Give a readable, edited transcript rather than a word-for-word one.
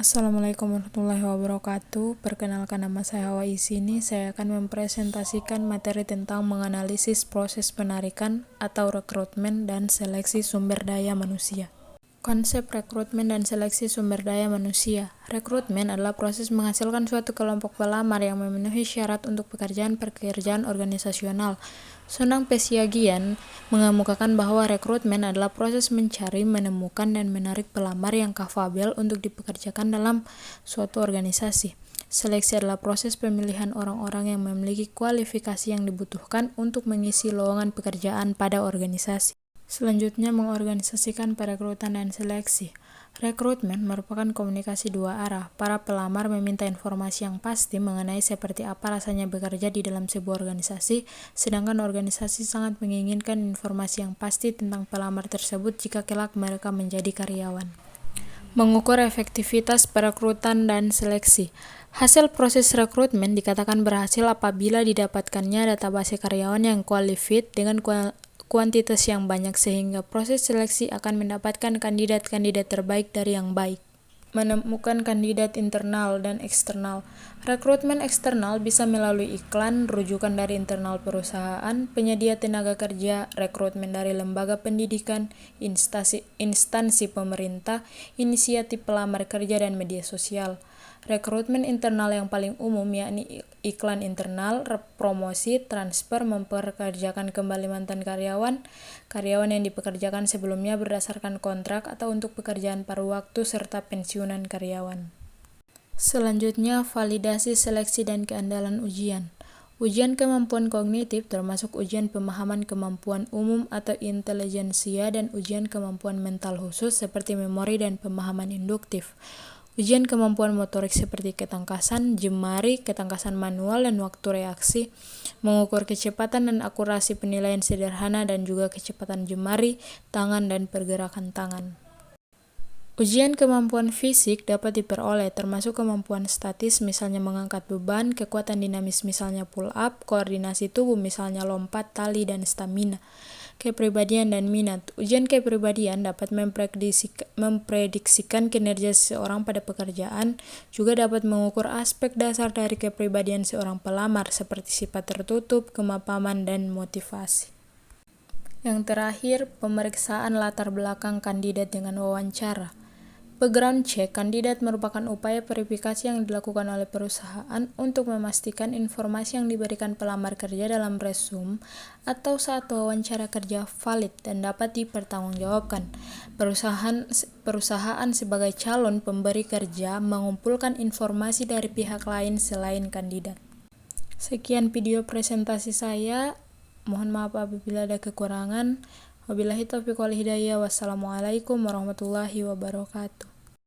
Assalamualaikum warahmatullahi wabarakatuh. Perkenalkan, nama saya Hawa. Di sini saya akan mempresentasikan materi tentang menganalisis proses penarikan atau rekrutmen dan seleksi sumber daya manusia. Konsep rekrutmen dan seleksi sumber daya manusia. Rekrutmen adalah proses menghasilkan suatu kelompok pelamar yang memenuhi syarat untuk pekerjaan organisasional. Sonang Pesiagian mengemukakan bahwa rekrutmen adalah proses mencari, menemukan, dan menarik pelamar yang kapabel untuk dipekerjakan dalam suatu organisasi. Seleksi adalah proses pemilihan orang-orang yang memiliki kualifikasi yang dibutuhkan untuk mengisi lowongan pekerjaan pada organisasi. Selanjutnya, mengorganisasikan perekrutan dan seleksi. Rekrutmen merupakan komunikasi dua arah. Para pelamar meminta informasi yang pasti mengenai seperti apa rasanya bekerja di dalam sebuah organisasi, sedangkan organisasi sangat menginginkan informasi yang pasti tentang pelamar tersebut jika kelak mereka menjadi karyawan. Mengukur efektivitas perekrutan dan seleksi. Hasil proses rekrutmen dikatakan berhasil apabila didapatkannya database karyawan yang qualified dengan kuantitas yang banyak sehingga proses seleksi akan mendapatkan kandidat-kandidat terbaik dari yang baik. Menemukan kandidat internal dan eksternal. Rekrutmen eksternal bisa melalui iklan, rujukan dari internal perusahaan, penyedia tenaga kerja, rekrutmen dari lembaga pendidikan, instansi pemerintah, inisiatif pelamar kerja, dan media sosial. Rekrutmen internal yang paling umum yakni iklan internal, promosi, transfer, mempekerjakan kembali mantan karyawan yang dipekerjakan sebelumnya berdasarkan kontrak atau untuk pekerjaan paruh waktu, serta pensiunan karyawan. Selanjutnya, validasi, seleksi, dan keandalan ujian. Ujian kemampuan kognitif termasuk ujian pemahaman kemampuan umum atau intelijensia dan ujian kemampuan mental khusus seperti memori dan pemahaman induktif. Ujian kemampuan motorik seperti ketangkasan jemari, ketangkasan manual, dan waktu reaksi, mengukur kecepatan dan akurasi penilaian sederhana dan juga kecepatan jemari, tangan, dan pergerakan tangan. Ujian kemampuan fisik dapat diperoleh termasuk kemampuan statis misalnya mengangkat beban, kekuatan dinamis misalnya pull up, koordinasi tubuh misalnya lompat, tali, dan stamina. Kepribadian dan minat. Ujian kepribadian dapat memprediksikan kinerja seseorang pada pekerjaan, juga dapat mengukur aspek dasar dari kepribadian seorang pelamar seperti sifat tertutup, kemapanan, dan motivasi. Yang terakhir, pemeriksaan latar belakang kandidat dengan wawancara. Background check kandidat merupakan upaya verifikasi yang dilakukan oleh perusahaan untuk memastikan informasi yang diberikan pelamar kerja dalam resume atau saat wawancara kerja valid dan dapat dipertanggungjawabkan. Perusahaan sebagai calon pemberi kerja mengumpulkan informasi dari pihak lain selain kandidat. Sekian video presentasi saya. Mohon maaf apabila ada kekurangan. Wabillahi taufiq wal hidayah. Wassalamualaikum warahmatullahi wabarakatuh.